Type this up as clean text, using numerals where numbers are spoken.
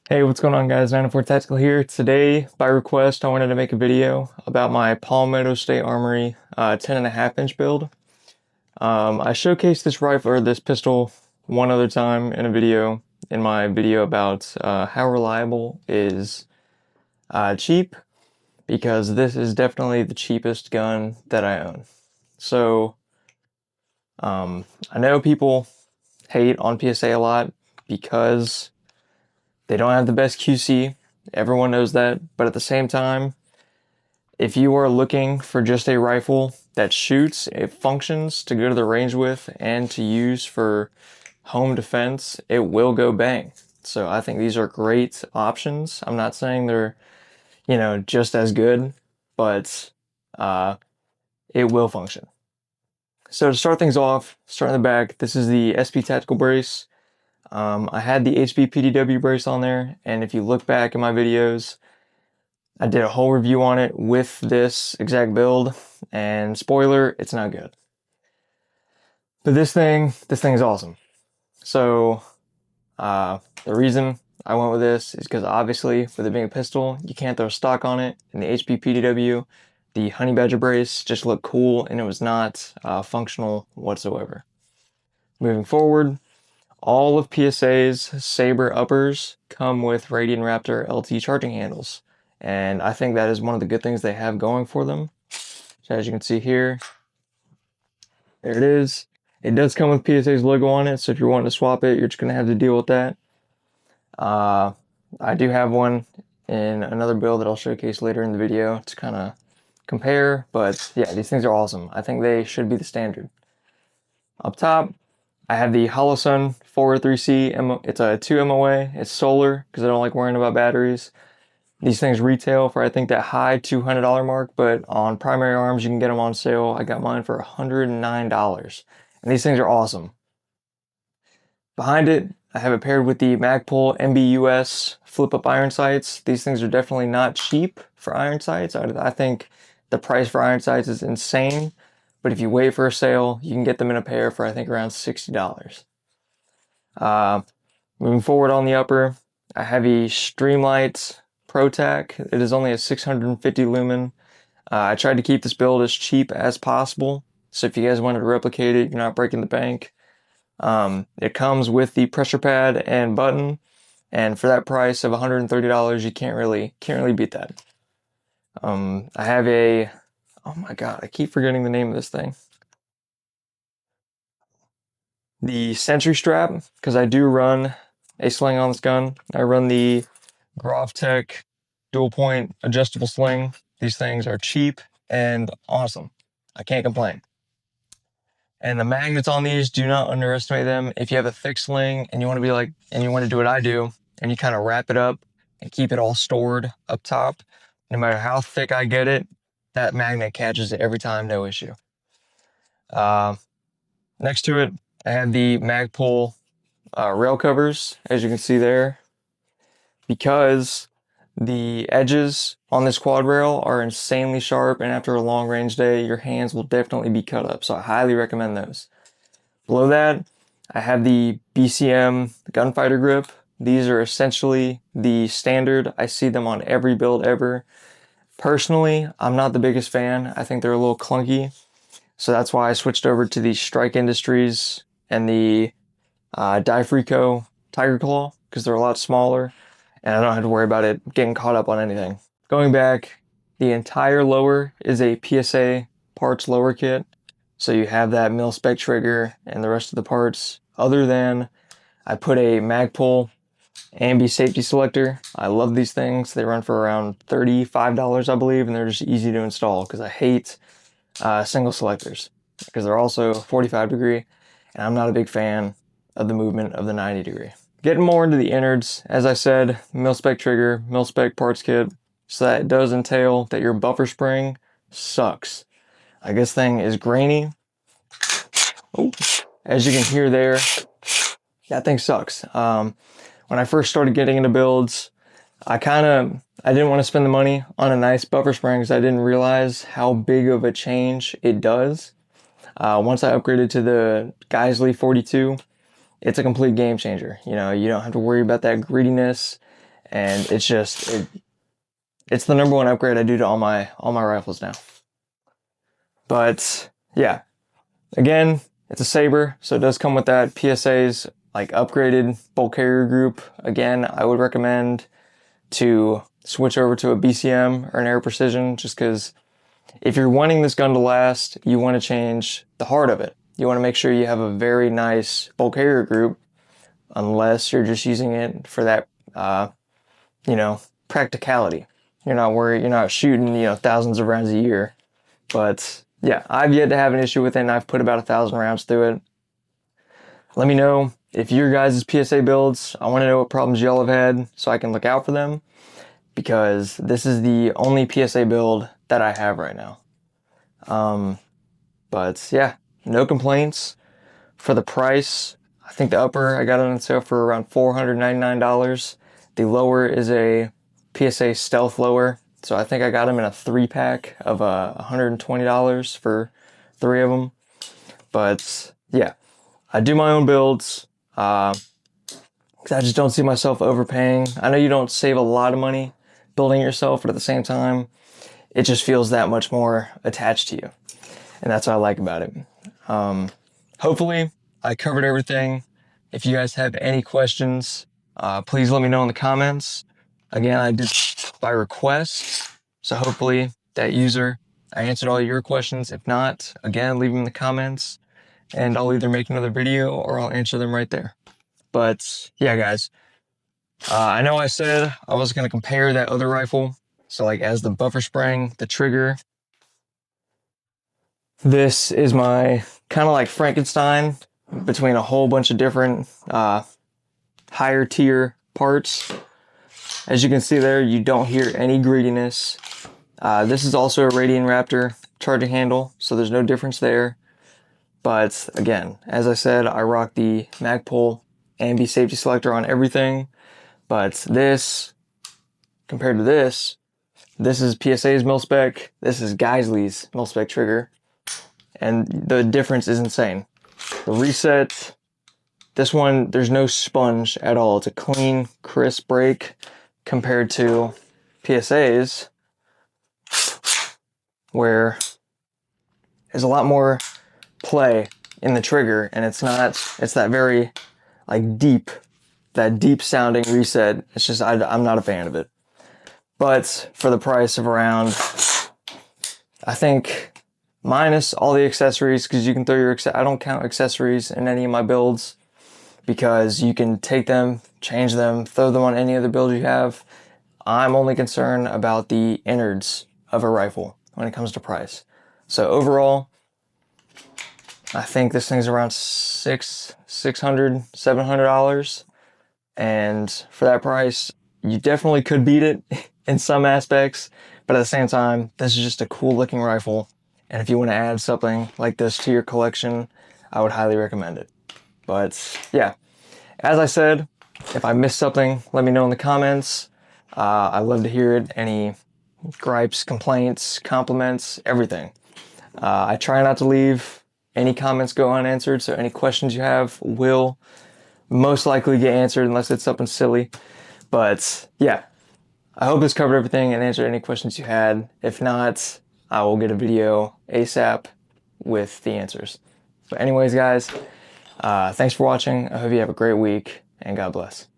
Hey, what's going on, guys? 94 Tactical here. Today, by request, I wanted to make a video about my Palmetto State Armory 10.5 inch build. I showcased this rifle or this pistol one other time in a video, in my video about how reliable is cheap, because this is definitely the cheapest gun that I own. So, I know people hate on PSA a lot because they don't have the best QC. Everyone knows that. But at the same time, if you are looking for just a rifle that shoots, it functions to go to the range with and to use for home defense, it will go bang. So I think these are great options. I'm not saying they're, just as good, but uh, it will function. So to start things off, start in the back, this is the SP Tactical Brace. I had the HB PDW brace on there, and if you look back in my videos, I did a whole review on it with this exact build, and spoiler, it's not good. But this thing is awesome. So, the reason I went with this is because obviously, with it being a pistol, you can't throw stock on it. In the HP PDW, the Honey Badger brace just looked cool, and it was not functional whatsoever. Moving forward, all of PSA's Sabre uppers come with Radiant Raptor LT charging handles, and I think that is one of the good things they have going for them. So as you can see here, there it is. It does come with PSA's logo on it, so if you're wanting to swap it, you're just going to have to deal with that. Uh, I do have one in another build that I'll showcase later in the video to kind of compare, but yeah, these things are awesome. I think they should be the standard. Up top, I have the Holosun 403C. It's a 2 MOA. It's solar because I don't like worrying about batteries. These things retail for I think that high $200 mark, but on Primary Arms you can get them on sale. I got mine for $109, and these things are awesome. Behind it, I have it paired with the Magpul MBUS flip-up iron sights. These things are definitely not cheap for iron sights. I think the price for iron sights is insane, but if you wait for a sale, you can get them in a pair for I think around $60. Uh, Moving forward on the upper, I have a Streamlight ProTac. It is only a 650 lumen. I tried to keep this build as cheap as possible, so if you guys wanted to replicate it, you're not breaking the bank. It comes with the pressure pad and button, and for that price of $130, you can't really beat that. I have a, oh my god, I keep forgetting the name of this thing. The Sentry strap, because I do run a sling on this gun. I run the GrovTech dual point adjustable sling. These things are cheap and awesome. I can't complain. And the magnets on these, do not underestimate them. If you have a thick sling and you want to be like, and you want to do what I do, and you kind of wrap it up and keep it all stored up top, no matter how thick I get it, that magnet catches it every time, no issue. Uh, Next to it, I have the Magpul rail covers, as you can see there, because the edges on this quad rail are insanely sharp, and after a long range day, your hands will definitely be cut up. So I highly recommend those. Below that, I have the BCM gunfighter grip. These are essentially the standard. I see them on every build ever. Personally, I'm not the biggest fan. I think they're a little clunky. So that's why I switched over to the Strike Industries and the Difrico Tiger Claw, because they're a lot smaller and I don't have to worry about it getting caught up on anything. Going back, the entire lower is a PSA parts lower kit. So you have that mil-spec trigger and the rest of the parts. Other than I put a Magpul ambi safety selector. I love these things. They run for around $35, I believe, and they're just easy to install because I hate single selectors because they're also 45 degree, and I'm not a big fan of the movement of the 90 degree. Getting more into the innards, as I said, mil-spec trigger, mil-spec parts kit, so that does entail that your buffer spring sucks. Like, this thing is grainy. Oh, as you can hear there, that thing sucks. When I first started getting into builds, I didn't want to spend the money on a nice buffer spring because I didn't realize how big of a change it does. Once I upgraded to the Geisley 42, it's a complete game changer. You know, you don't have to worry about that grittiness and it's just it's the number one upgrade I do to all my rifles now. But yeah, again, it's a Sabre, so it does come with that PSA's like upgraded bolt carrier group. Again, I would recommend to switch over to a BCM or an Air Precision, just because if you're wanting this gun to last, you want to change the heart of it. You want to make sure you have a very nice bolt carrier group, unless you're just using it for that, practicality. You're not shooting, thousands of rounds a year. But yeah, I've yet to have an issue with it, and I've put about 1,000 rounds through it. Let me know if your guys' PSA builds. I want to know what problems y'all have had so I can look out for them, because this is the only PSA build that I have right now. But yeah, no complaints. For the price, I think the upper I got it on sale for around $499. The lower is a PSA stealth lower, so I think I got them in a 3-pack of $120 for 3 of them. But yeah, I do my own builds. I just don't see myself overpaying. I know you don't save a lot of money building it yourself, but at the same time, it just feels that much more attached to you. And that's what I like about it. Hopefully, I covered everything. If you guys have any questions, please let me know in the comments. Again, I did by request, so hopefully that user, I answered all your questions. If not, again, leave them in the comments, and I'll either make another video or I'll answer them right there. But yeah, guys, I know I said I was going to compare that other rifle. So like as the buffer spring, the trigger, this is my kind of like Frankenstein between a whole bunch of different higher tier parts. As you can see there, you don't hear any greediness. This is also a Radian Raptor charging handle, so there's no difference there. But again, as I said, I rock the Magpul ambi safety selector on everything. But this, compared to this is PSA's mil-spec, this is Geisley's mil-spec trigger, and the difference is insane. The reset, this one, there's no sponge at all. It's a clean, crisp break compared to PSA's, where there's a lot more play in the trigger, and it's that very like that deep sounding reset. It's just, I'm not a fan of it. But for the price of around, I think, minus all the accessories, because you can throw your, I don't count accessories in any of my builds, because you can take them, change them, throw them on any other build you have. I'm only concerned about the innards of a rifle when it comes to price. So overall, I think this thing's around $600, $700. And for that price, you definitely could beat it in some aspects, but at the same time, this is just a cool looking rifle. And if you want to add something like this to your collection, I would highly recommend it. But yeah, as I said, if I missed something, let me know in the comments. I love to hear it. Any gripes, complaints, compliments, everything. I try not to leave any comments go unanswered, so any questions you have will most likely get answered unless it's something silly. But yeah, I hope this covered everything and answered any questions you had. If not, I will get a video ASAP with the answers. But anyways, guys, thanks for watching. I hope you have a great week, and God bless.